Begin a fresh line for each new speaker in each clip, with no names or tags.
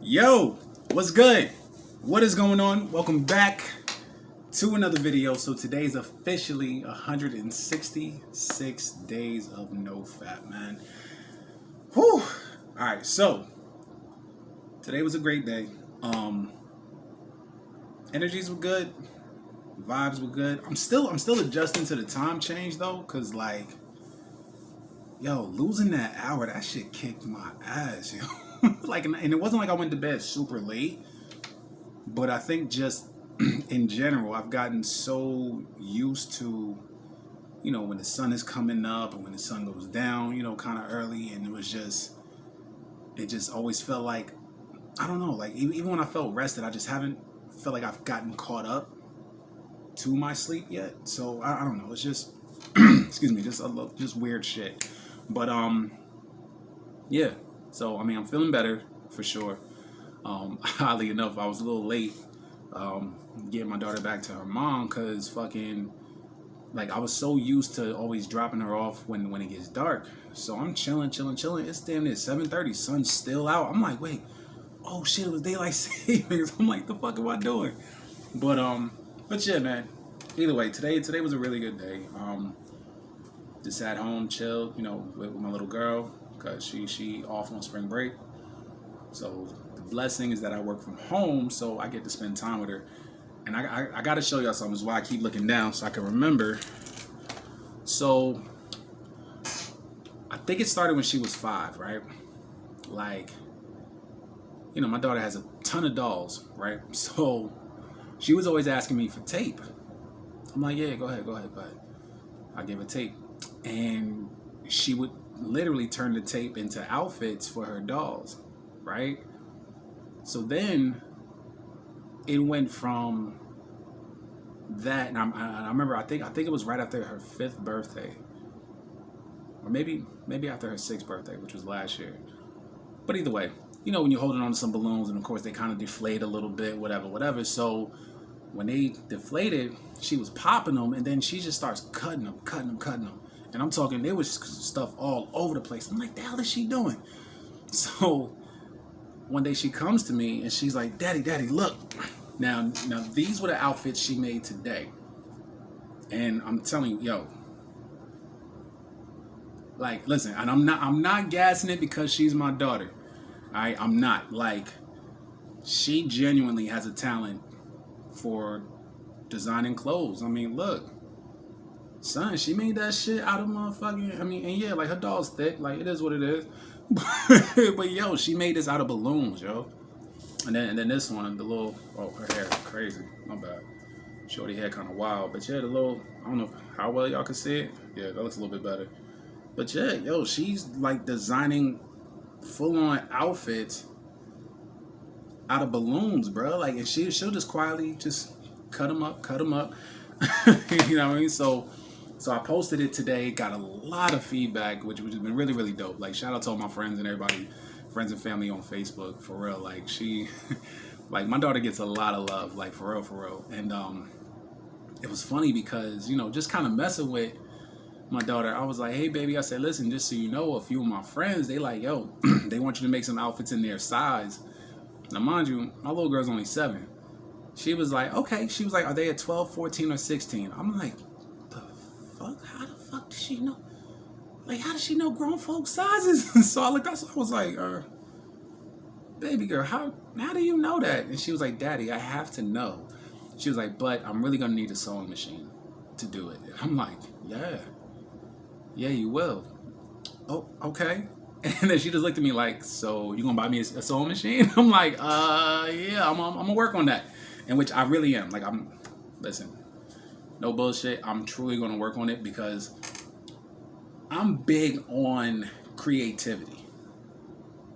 Yo, what's good? What is going on? Welcome back to another video. So today's officially 166 days of no fap, man. Whew. Alright, so today was a great day. Energies were good, vibes were good. I'm still adjusting to the time change though, cause like, yo, losing that hour, that shit kicked my ass, yo. Like, and it wasn't like I went to bed super late, but I think just in general, I've gotten so used to, when the sun is coming up and when the sun goes down, kind of early, and it just always felt like, I don't know, like even when I felt rested, I just haven't felt like I've gotten caught up to my sleep yet. So I don't know, it's just, excuse me, just weird shit. But yeah. So, I mean, I'm feeling better, for sure. Oddly enough, I was a little late getting my daughter back to her mom because fucking, like, I was so used to always dropping her off when it gets dark. So I'm chilling. It's damn near 7:30. Sun's still out. I'm like, wait, oh shit, it was daylight savings. I'm like, the fuck am I doing? But yeah, man. Either way, today was a really good day. Just sat home, chilled, with my little girl. Because she off on spring break. So the blessing is that I work from home, so I get to spend time with her. And I got to show y'all something. This is why I keep looking down so I can remember. So I think it started when she was 5, right? Like, my daughter has a ton of dolls, right? So she was always asking me for tape. I'm like, yeah, go ahead. I gave her tape. And she would literally turn the tape into outfits for her dolls, right? So then it went from that, and I remember I think it was right after her 5th birthday, or maybe after her 6th birthday, which was last year. But either way, when you're holding on to some balloons, and of course they kind of deflate a little bit, whatever. So when they deflated, she was popping them, and then she just starts cutting them. And I'm talking, there was stuff all over the place. I'm like, the hell is she doing? So one day she comes to me and she's like, Daddy, look. Now these were the outfits she made today. And I'm telling you, yo, like, listen, and I'm not gassing it because she's my daughter. Alright, I'm not. Like, she genuinely has a talent for designing clothes. I mean, look. Son, she made that shit out of motherfucking, and yeah, like, her doll's thick, like, it is what it is. But yo, she made this out of balloons, yo. And then this one, the little, oh, her hair is crazy, my bad. Shorty hair kind of wild, but yeah, the little, I don't know how well y'all can see it. Yeah, that looks a little bit better. But yeah, yo, she's like designing full-on outfits out of balloons, bro. Like, and she'll just quietly just cut them up. You know what I mean? So I posted it today, got a lot of feedback, which has been really, really dope. Like, shout out to all my friends and everybody, friends and family on Facebook, for real. Like, like, my daughter gets a lot of love, like, for real. And it was funny because, just kind of messing with my daughter, I was like, hey, baby, I said, listen, just so you know, a few of my friends, they like, yo, they want you to make some outfits in their size. Now, mind you, my little girl's only 7. She was like, okay. She was like, are they at 12, 14, or 16? I'm like, the fuck? How the fuck does she know? Like, how does she know grown folks' sizes? So I looked up, I was like, baby girl, how do you know that? And she was like, Daddy, I have to know. She was like, but I'm really going to need a sewing machine to do it. And I'm like, yeah, you will. Oh, okay. And then she just looked at me like, so you going to buy me a sewing machine? I'm like, yeah, I'm going to work on that. In which I really am. Like, listen, no bullshit. I'm truly going to work on it because I'm big on creativity.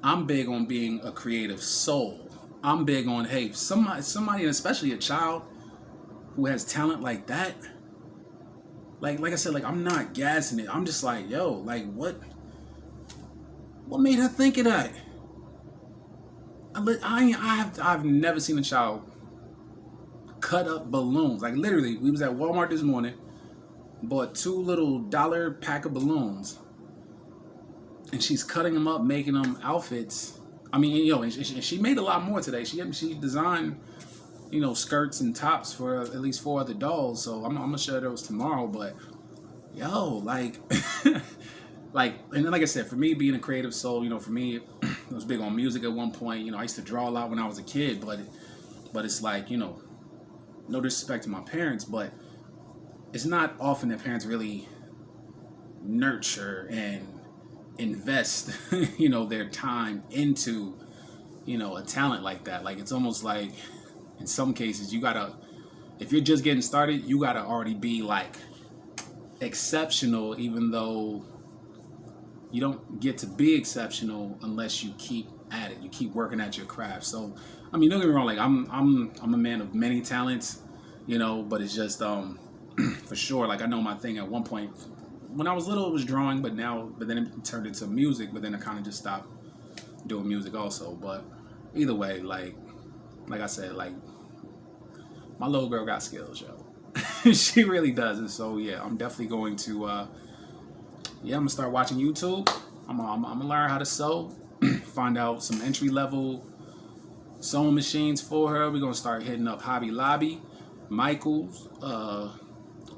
I'm big on being a creative soul. I'm big on, hey, somebody, and especially a child who has talent like that. Like I said, like, I'm not gassing it. I'm just like, yo, like, what made her think of that? I've never seen a child cut up balloons. Like, literally, we was at Walmart this morning, bought 2 little $1 pack of balloons, and she's cutting them up, making them outfits I mean, and she made a lot more today. She designed, skirts and tops for at least 4 other dolls. So I'm gonna show those tomorrow. But yo, like, and then, like I said, for me being a creative soul, for me, I was big on music at one point. I used to draw a lot when I was a kid, but it's like, no disrespect to my parents, but it's not often that parents really nurture and invest, their time into, a talent like that. Like, it's almost like, in some cases, if you're just getting started, you gotta already be like exceptional, even though you don't get to be exceptional unless you keep at it. You keep working at your craft. So, I mean, don't get me wrong. Like, I'm a man of many talents, but it's just for sure. Like, I know my thing at one point when I was little, it was drawing, but then it turned into music. But then I kind of just stopped doing music also. But either way, like I said, like, my little girl got skills, yo. She really does. And so yeah, I'm definitely going to I'm gonna start watching YouTube. I'm gonna learn how to sew, find out some entry level sewing machines for her. We're gonna start hitting up Hobby Lobby, Michaels,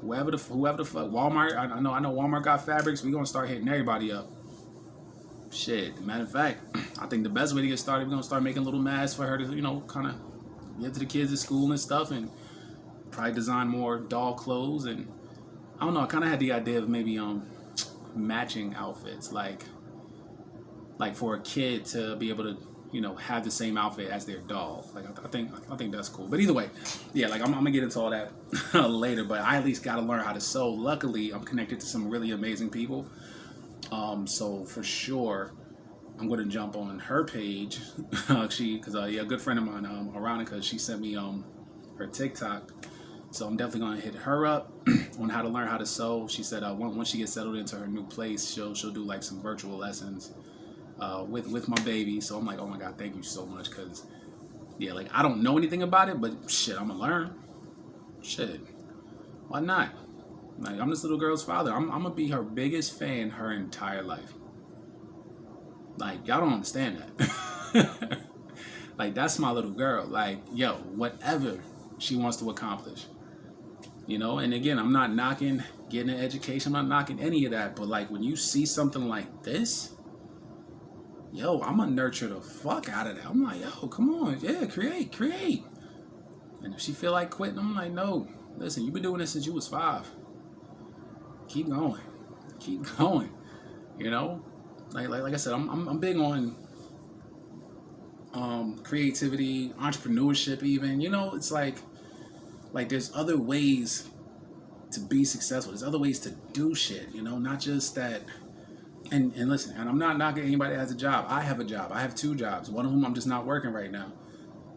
whoever the fuck, Walmart. I know Walmart got fabrics. We're gonna start hitting everybody up. Shit, matter of fact, I think the best way to get started, we're gonna start making little masks for her to, kind of give to the kids at school and stuff, and probably design more doll clothes. And I don't know, I kind of had the idea of maybe matching outfits, like for a kid to be able to have the same outfit as their doll. Like, I think that's cool. But either way, yeah, like, I'm gonna get into all that later, but I at least gotta learn how to sew. Luckily, I'm connected to some really amazing people, so for sure I'm gonna jump on her page. Because a good friend of mine, Aronica, she sent me her TikTok. So I'm definitely gonna hit her up on how to learn how to sew. She said once she gets settled into her new place, she'll do like some virtual lessons with my baby. So I'm like, oh my God, thank you so much. Cause yeah, like, I don't know anything about it, but shit, I'm gonna learn. Shit, why not? Like, I'm this little girl's father. I'm gonna be her biggest fan her entire life. Like, y'all don't understand that. Like, that's my little girl. Like, yo, whatever she wants to accomplish. And again, I'm not knocking getting an education. I'm not knocking any of that. But, like, when you see something like this, yo, I'm going to nurture the fuck out of that. I'm like, yo, come on. Yeah, create. And if she feel like quitting, I'm like, no. Listen, you've been doing this since you was 5. Keep going. Like I said, I'm big on creativity, entrepreneurship even. It's like there's other ways to be successful. There's other ways to do shit, not just that. And listen, and I'm not knocking anybody that has a job. I have a job. I have 2 jobs. One of whom I'm just not working right now,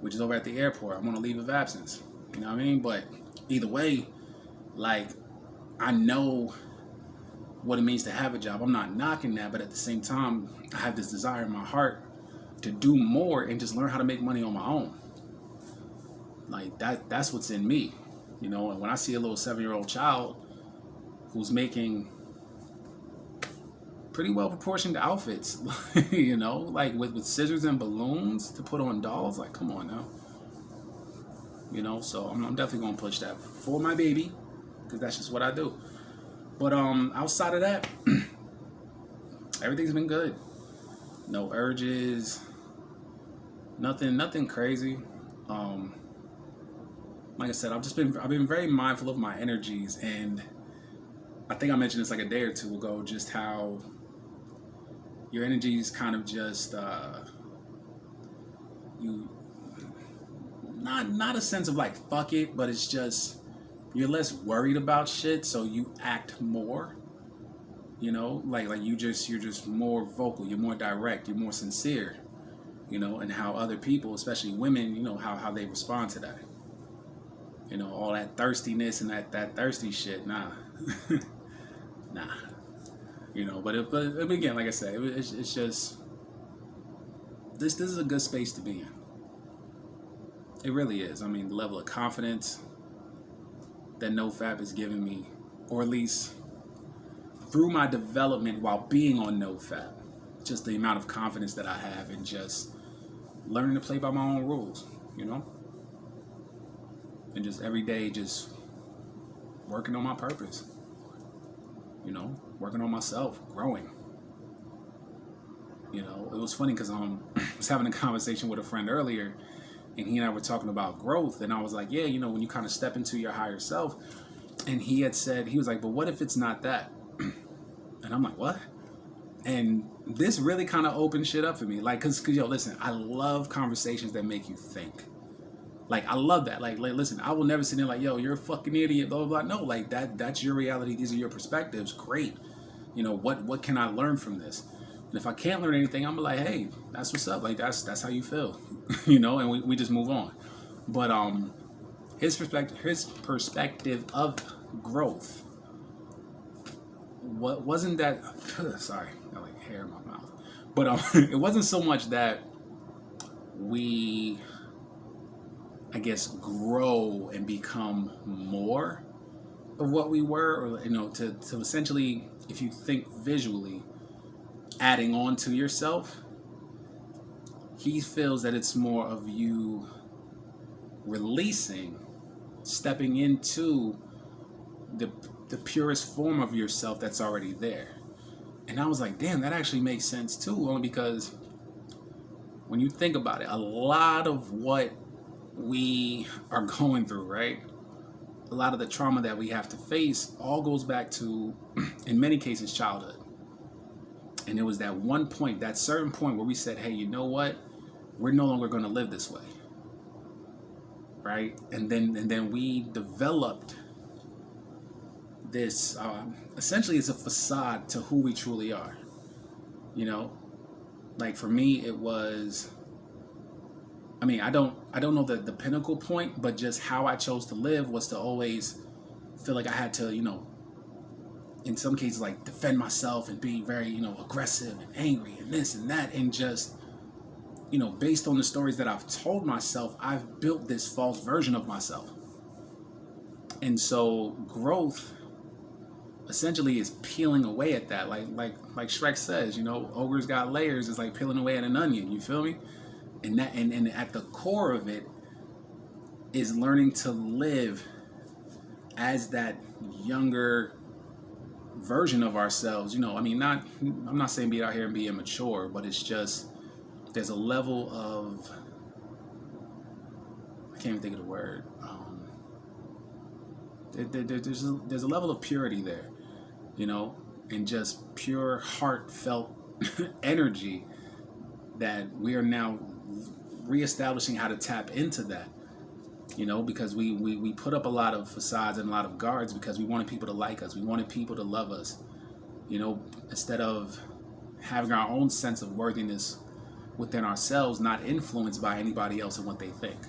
which is over at the airport. I'm on a leave of absence. You know what I mean? But either way, like, I know what it means to have a job. I'm not knocking that, but at the same time, I have this desire in my heart to do more and just learn how to make money on my own. Like, that's what's in me, and when I see a little 7-year-old child who's making pretty well proportioned outfits, like with scissors and balloons to put on dolls, like, come on now. So I'm definitely gonna push that for my baby, because that's just what I do. But outside of that, everything's been good. No urges, nothing crazy. Like I said, I've been very mindful of my energies, and I think I mentioned this like a day or 2 ago, just how your energies kind of just you not a sense of like fuck it, but it's just you're less worried about shit, so you act more. Like you're just more vocal, you're more direct, you're more sincere, and how other people, especially women, how they respond to that. All that thirstiness and that thirsty shit, nah. Nah. But again, like I said, it's just this is a good space to be in. It really is. I mean, the level of confidence that NoFap has given me, or at least through my development while being on NoFap, just the amount of confidence that I have in just learning to play by my own rules, you know? And just every day just working on my purpose, you know, working on myself, growing. You know, it was funny because I was having a conversation with a friend earlier, and he and I were talking about growth, and I was like, yeah, you know, when you kind of step into your higher self, and he had said, he was like, but what if it's not that? And I'm like, what? And this really kind of opened shit up for me. Like, cause yo, listen, I love conversations that make you think. Like, I love that. Like, listen, I will never sit there like, yo, you're a fucking idiot, blah, blah, blah. No, like, that's your reality. These are your perspectives. Great. You know, what can I learn from this? And if I can't learn anything, I'm like, hey, that's what's up. Like, that's how you feel, you know, and we just move on. But his perspective of growth, wasn't that, sorry, I got like hair in my mouth. But it wasn't so much that we, I guess, grow and become more of what we were, or, you know, to essentially, if you think visually, adding on to yourself. He feels that it's more of you releasing, stepping into the purest form of yourself that's already there. And I was like, damn, that actually makes sense too, only because when you think about it, a lot of what we are going through, right? A lot of the trauma that we have to face all goes back to, in many cases, childhood. And it was that one point, that certain point where we said, hey, you know what? We're no longer going to live this way. Right? And then we developed this, essentially it's a facade to who we truly are. You know? Like for me, it was, I mean, I don't know the pinnacle point, but just how I chose to live was to always feel like I had to, you know, in some cases, like defend myself and be very, you know, aggressive and angry and this and that. And just, you know, based on the stories that I've told myself, I've built this false version of myself. And so growth essentially is peeling away at that. Like Shrek says, you know, ogres got layers. It's like peeling away at an onion. You feel me? And that, and at the core of it is learning to live as that younger version of ourselves. You know, I mean, I'm not saying be out here and be immature, but it's just, there's a level of, I can't even think of the word. There's a level of purity there, you know, and just pure heartfelt energy that we are now reestablishing how to tap into that. You know, because we put up a lot of facades and a lot of guards because we wanted people to like us. We wanted people to love us, you know, instead of having our own sense of worthiness within ourselves, not influenced by anybody else and what they think.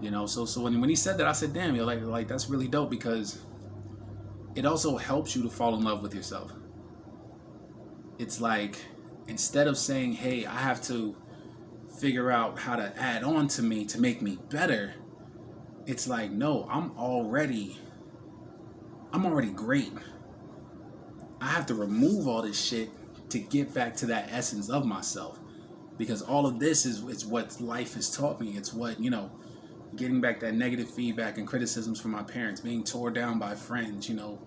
You know, so when he said that, I said, damn, yo, like that's really dope, because it also helps you to fall in love with yourself. It's like, instead of saying, hey, I have to figure out how to add on to me to make me better, it's like, no, I'm already great. I have to remove all this shit to get back to that essence of myself, because all of this is what life has taught me. It's what, you know, getting back that negative feedback and criticisms from my parents, being torn down by friends, you know,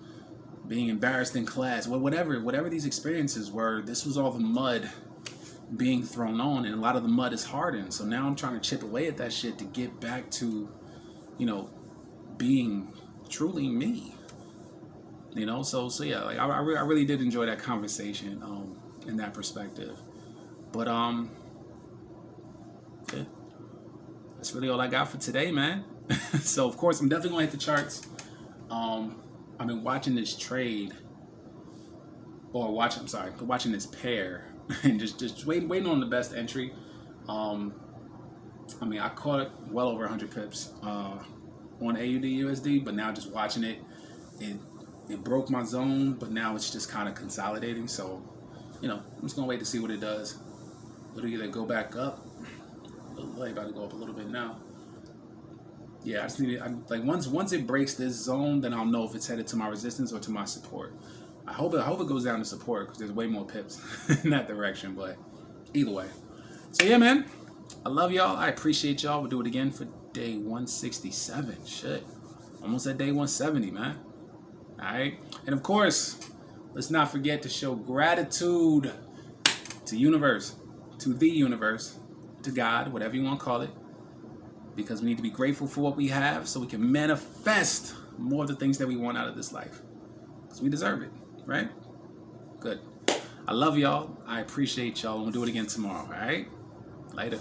being embarrassed in class, whatever these experiences were, this was all the mud being thrown on, and a lot of the mud is hardened. So now I'm trying to chip away at that shit to get back to, you know, being truly me. You know, so yeah, like I really did enjoy that conversation in that perspective. But yeah, that's really all I got for today, man. So of course I'm definitely gonna hit the charts. I've been watching this trade, watching this pair, and just waiting on the best entry. I mean, I caught it well over 100 pips on AUD USD, but now just watching it, it broke my zone, but now it's just kind of consolidating. So, you know, I'm just gonna wait to see what it does. It'll either go back up. About to go up a little bit now. Yeah, I just need it. Like once it breaks this zone, then I'll know if it's headed to my resistance or to my support. I hope it goes down to support, because there's way more pips in that direction. But either way, so yeah, man. I love y'all. I appreciate y'all. We'll do it again for day 167. Shit. Almost at day 170, man. All right. And of course, let's not forget to show gratitude to universe, to the universe, to God, whatever you want to call it. Because we need to be grateful for what we have so we can manifest more of the things that we want out of this life. Because we deserve it, right? Good. I love y'all. I appreciate y'all. We'll do it again tomorrow, all right? Later.